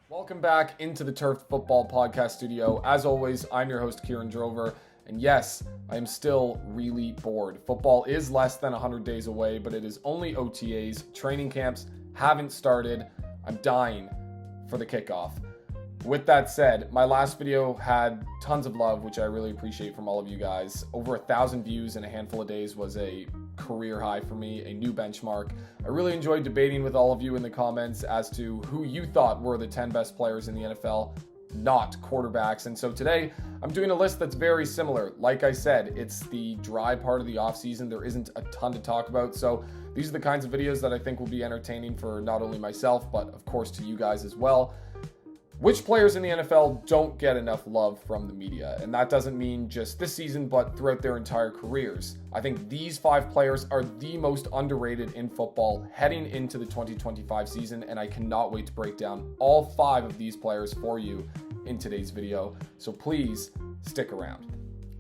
Welcome back into the Turf Football Podcast studio. As always, I'm your host, Kieran Drover. And yes, I am still really bored. Football is less than 100 days away, but it is only OTAs. Training camps haven't started. I'm dying for the kickoff. With that said, my last video had tons of love, which I really appreciate from all of you guys. Over 1,000 views in a handful of days was a career high for me, a new benchmark. I really enjoyed debating with all of you in the comments as to who you thought were the 10 best players in the NFL, not quarterbacks. And so today I'm doing a list that's very similar. Like I said, it's the dry part of the offseason. There isn't a ton to talk about. So these are the kinds of videos that I think will be entertaining for not only myself, but of course to you guys as well. Which players in the NFL don't get enough love from the media? And that doesn't mean just this season, but throughout their entire careers. I think these 5 players are the most underrated in football heading into the 2025 season, and I cannot wait to break down all 5 of these players for you in today's video. So please stick around.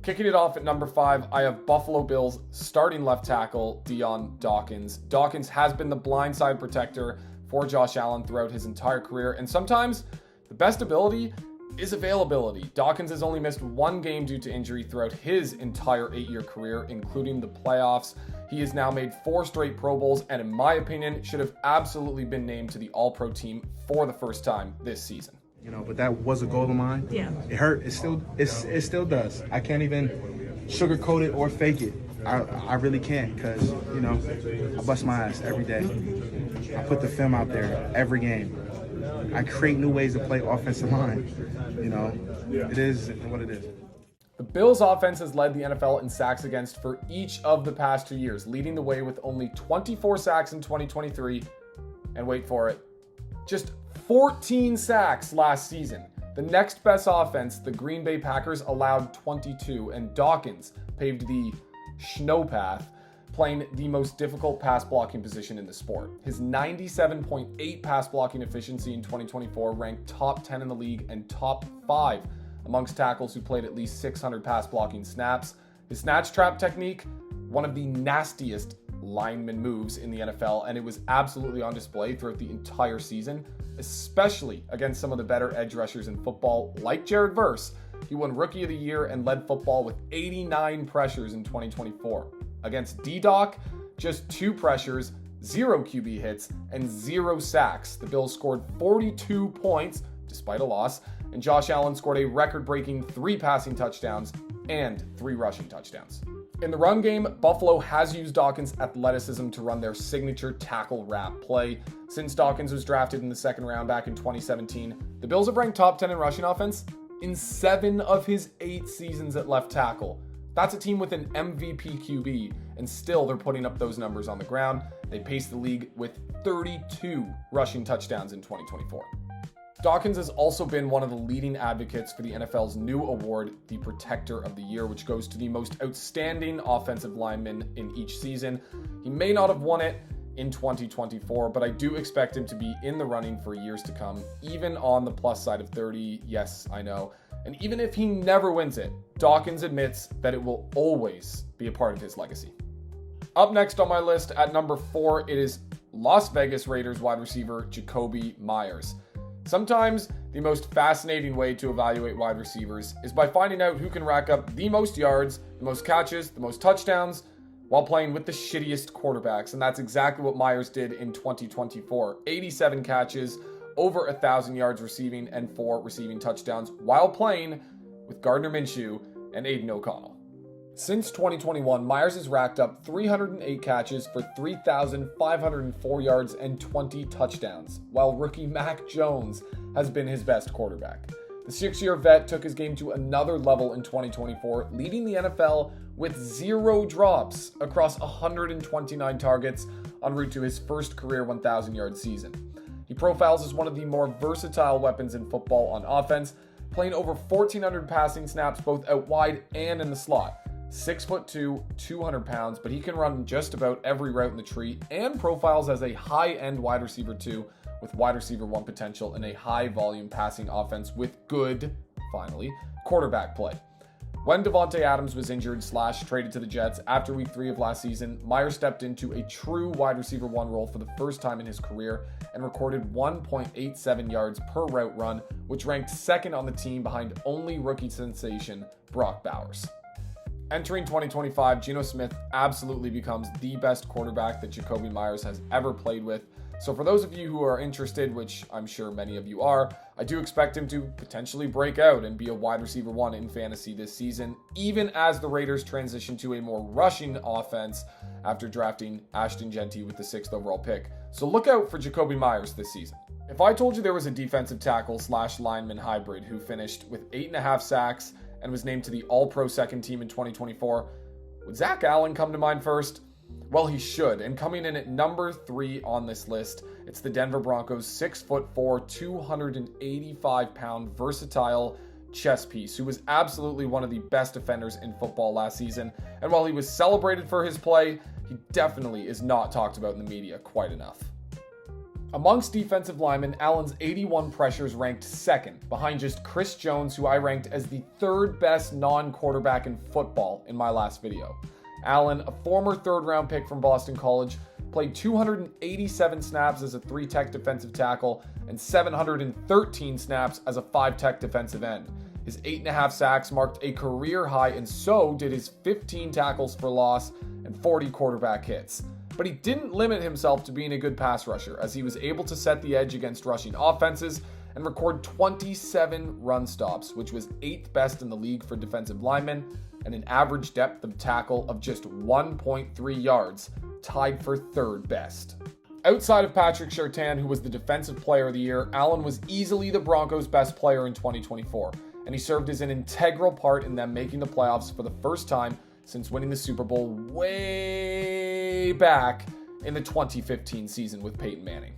Kicking it off at number 5, I have Buffalo Bills starting left tackle Dion Dawkins. Dawkins has been the blindside protector for Josh Allen throughout his entire career, and sometimes the best ability is availability. Dawkins has only missed 1 game due to injury throughout his entire 8-year career, including the playoffs. He has now made 4 straight Pro Bowls, and in my opinion, should have absolutely been named to the All-Pro team for the first time this season. But that was a goal of mine. Yeah. It hurt. It still does. I can't even sugarcoat it or fake it. I really can't because, I bust my ass every day. I put the film out there every game. I create new ways to play offensive line. It is what it is. The Bills offense has led the NFL in sacks against for each of the past 2 years, leading the way with only 24 sacks in 2023. And wait for it, just 14 sacks last season. The next best offense, the Green Bay Packers, allowed 22, and Dawkins paved the snow path, playing the most difficult pass blocking position in the sport. His 97.8 pass blocking efficiency in 2024 ranked top 10 in the league and top 5 amongst tackles who played at least 600 pass blocking snaps. His snatch trap technique, one of the nastiest lineman moves in the NFL, and it was absolutely on display throughout the entire season, especially against some of the better edge rushers in football, like Jared Verse. He won Rookie of the Year and led football with 89 pressures in 2024. Against D-Doc, just 2 pressures, 0 QB hits, and 0 sacks. The Bills scored 42 points, despite a loss, and Josh Allen scored a record-breaking 3 passing touchdowns and 3 rushing touchdowns. In the run game, Buffalo has used Dawkins' athleticism to run their signature tackle wrap play. Since Dawkins was drafted in the 2nd round back in 2017, the Bills have ranked top 10 in rushing offense in 7 of his 8 seasons at left tackle. That's a team with an MVP QB, and still they're putting up those numbers on the ground. They paced the league with 32 rushing touchdowns in 2024. Dawkins has also been one of the leading advocates for the NFL's new award, the Protector of the Year, which goes to the most outstanding offensive lineman in each season. He may not have won it in 2024, but I do expect him to be in the running for years to come, even on the plus side of 30. Yes, I know. And even if he never wins it, Dawkins admits that it will always be a part of his legacy. Up next on my list at number 4, it is Las Vegas Raiders wide receiver Jacobi Meyers. Sometimes the most fascinating way to evaluate wide receivers is by finding out who can rack up the most yards, the most catches, the most touchdowns, while playing with the shittiest quarterbacks. And that's exactly what Meyers did in 2024. 87 catches, over 1,000 yards receiving, and 4 receiving touchdowns while playing with Gardner Minshew and Aiden O'Connell. Since 2021, Meyers has racked up 308 catches for 3,504 yards and 20 touchdowns, while rookie Mac Jones has been his best quarterback. The 6-year vet took his game to another level in 2024, leading the NFL with 0 drops across 129 targets en route to his first career 1,000-yard season. He profiles as one of the more versatile weapons in football on offense, playing over 1,400 passing snaps both out wide and in the slot. 6'2", 200 pounds, but he can run just about every route in the tree, and profiles as a high-end wide receiver 2 with wide receiver 1 potential in a high-volume passing offense with good, finally, quarterback play. When Davante Adams was injured / traded to the Jets after week 3 of last season, Meyers stepped into a true wide receiver 1 role for the first time in his career and recorded 1.87 yards per route run, which ranked second on the team behind only rookie sensation Brock Bowers. Entering 2025, Geno Smith absolutely becomes the best quarterback that Jacobi Meyers has ever played with. So for those of you who are interested, which I'm sure many of you are, I do expect him to potentially break out and be a wide receiver 1 in fantasy this season, even as the Raiders transition to a more rushing offense after drafting Ashton Jeanty with the 6th overall pick. So look out for Jacobi Meyers this season. If I told you there was a defensive tackle / lineman hybrid who finished with 8.5 sacks and was named to the All-Pro second team in 2024, would Zack Allen come to mind first? Well, he should, and coming in at number 3 on this list, it's the Denver Broncos' 6'4", 285-pound versatile chess piece, who was absolutely one of the best defenders in football last season, and while he was celebrated for his play, he definitely is not talked about in the media quite enough. Amongst defensive linemen, Allen's 81 pressures ranked second, behind just Chris Jones, who I ranked as the 3rd best non-quarterback in football in my last video. Allen, a former 3rd-round pick from Boston College, played 287 snaps as a 3-tech defensive tackle and 713 snaps as a 5-tech defensive end. His 8.5 sacks marked a career high, and so did his 15 tackles for loss and 40 quarterback hits. But he didn't limit himself to being a good pass rusher, as he was able to set the edge against rushing offenses and record 27 run stops, which was 8th best in the league for defensive linemen, and an average depth of tackle of just 1.3 yards, tied for 3rd best. Outside of Patrick Surtain, who was the Defensive Player of the Year, Allen was easily the Broncos' best player in 2024, and he served as an integral part in them making the playoffs for the first time since winning the Super Bowl way back in the 2015 season with Peyton Manning.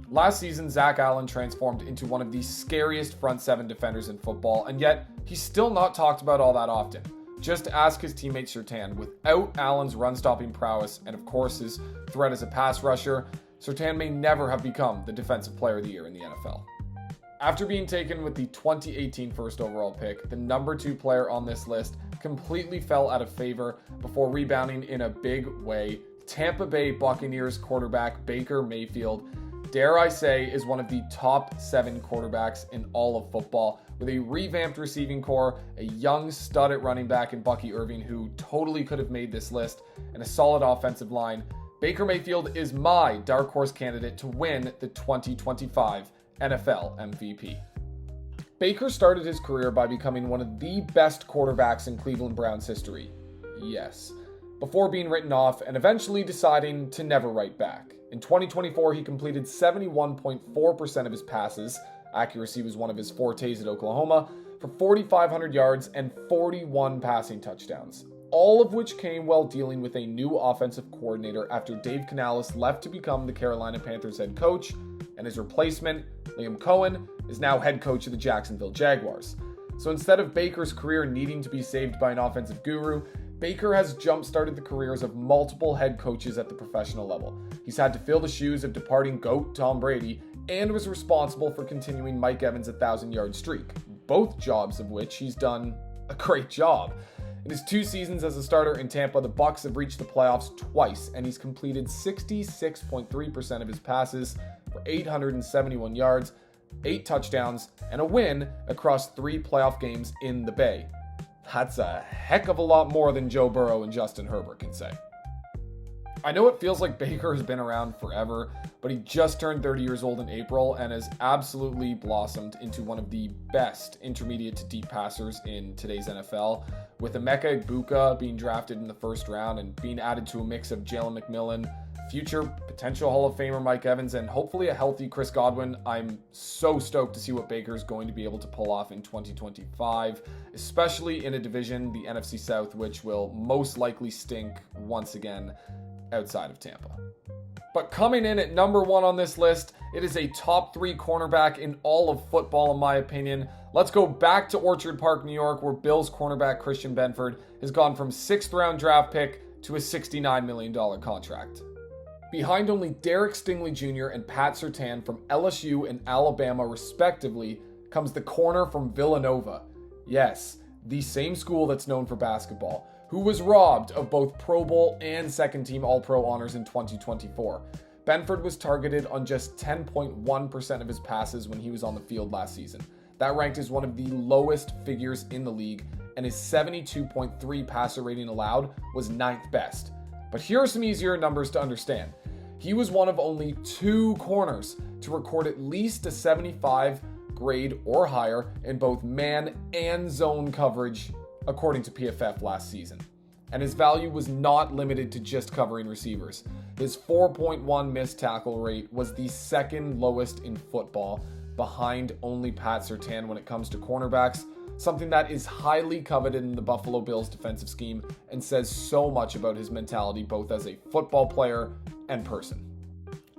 Last season, Zack Allen transformed into one of the scariest front 7 defenders in football, and yet he's still not talked about all that often. Just ask his teammate Surtain. Without Allen's run-stopping prowess and, of course, his threat as a pass rusher, Surtain may never have become the Defensive Player of the Year in the NFL. After being taken with the 2018 first overall pick, the number 2 player on this list completely fell out of favor before rebounding in a big way. Tampa Bay Buccaneers quarterback Baker Mayfield, dare I say, is one of the top 7 quarterbacks in all of football, with a revamped receiving core, a young stud at running back in Bucky Irving, who totally could have made this list, and a solid offensive line. Baker Mayfield is my dark horse candidate to win the 2025 NFL MVP. Baker started his career by becoming one of the best quarterbacks in Cleveland Browns history. Yes. Before being written off and eventually deciding to never write back. In 2024, he completed 71.4% of his passes. Accuracy was one of his fortes at Oklahoma, for 4,500 yards and 41 passing touchdowns, all of which came while dealing with a new offensive coordinator after Dave Canales left to become the Carolina Panthers head coach, and his replacement, Liam Cohen, is now head coach of the Jacksonville Jaguars. So instead of Baker's career needing to be saved by an offensive guru, Baker has jump-started the careers of multiple head coaches at the professional level. He's had to fill the shoes of departing GOAT Tom Brady and was responsible for continuing Mike Evans' 1,000-yard streak, both jobs of which he's done a great job. In his 2 seasons as a starter in Tampa, the Bucs have reached the playoffs twice, and he's completed 66.3% of his passes for 871 yards, 8 touchdowns, and a win across 3 playoff games in the Bay. That's a heck of a lot more than Joe Burrow and Justin Herbert can say. I know it feels like Baker has been around forever, but he just turned 30 years old in April and has absolutely blossomed into one of the best intermediate to deep passers in today's NFL, with Emeka Egbuka being drafted in the first round and being added to a mix of Jalen McMillan, future potential Hall of Famer Mike Evans, and hopefully a healthy Chris Godwin. I'm so stoked to see what Baker's going to be able to pull off in 2025, especially in a division, the NFC South, which will most likely stink once again outside of Tampa. But coming in at number 1 on this list, it is a top 3 cornerback in all of football, in my opinion. Let's go back to Orchard Park, New York, where Bills cornerback Christian Benford has gone from 6th round draft pick to a $69 million contract. Behind only Derek Stingley Jr. and Pat Surtain from LSU and Alabama respectively, comes the corner from Villanova. Yes, the same school that's known for basketball, who was robbed of both Pro Bowl and second-team All-Pro honors in 2024. Benford was targeted on just 10.1% of his passes when he was on the field last season. That ranked as one of the lowest figures in the league, and his 72.3 passer rating allowed was 9th best. But here are some easier numbers to understand. He was one of only 2 corners to record at least a 75 grade or higher in both man and zone coverage, according to PFF last season. And his value was not limited to just covering receivers. His 4.1 missed tackle rate was the second lowest in football, behind only Pat Surtain when it comes to cornerbacks, something that is highly coveted in the Buffalo Bills defensive scheme and says so much about his mentality both as a football player and person.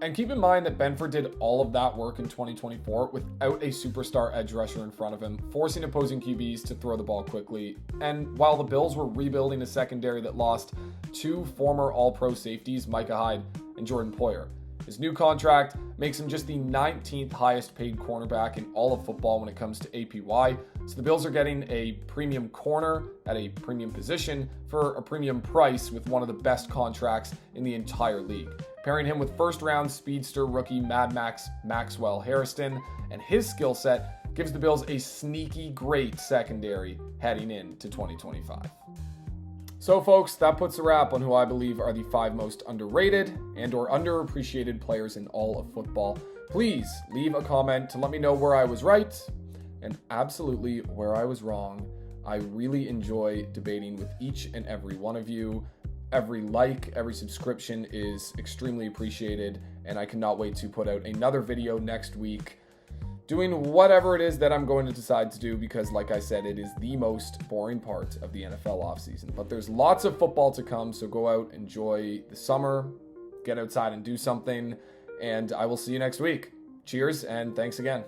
And keep in mind that Benford did all of that work in 2024 without a superstar edge rusher in front of him, forcing opposing QBs to throw the ball quickly. And while the Bills were rebuilding a secondary that lost 2 former All-Pro safeties, Micah Hyde and Jordan Poyer, his new contract makes him just the 19th highest paid cornerback in all of football when it comes to APY. So the Bills are getting a premium corner at a premium position for a premium price with one of the best contracts in the entire league. Pairing him with first-round speedster rookie Mad Max Maxwell Harrison and his skill set gives the Bills a sneaky great secondary heading into 2025. So folks, that puts a wrap on who I believe are the 5 most underrated and or underappreciated players in all of football. Please leave a comment to let me know where I was right and absolutely where I was wrong. I really enjoy debating with each and every one of you. Every like, every subscription is extremely appreciated, and I cannot wait to put out another video next week doing whatever it is that I'm going to decide to do, because like I said, it is the most boring part of the NFL offseason. But there's lots of football to come, so go out, enjoy the summer, get outside and do something, and I will see you next week. Cheers, and thanks again.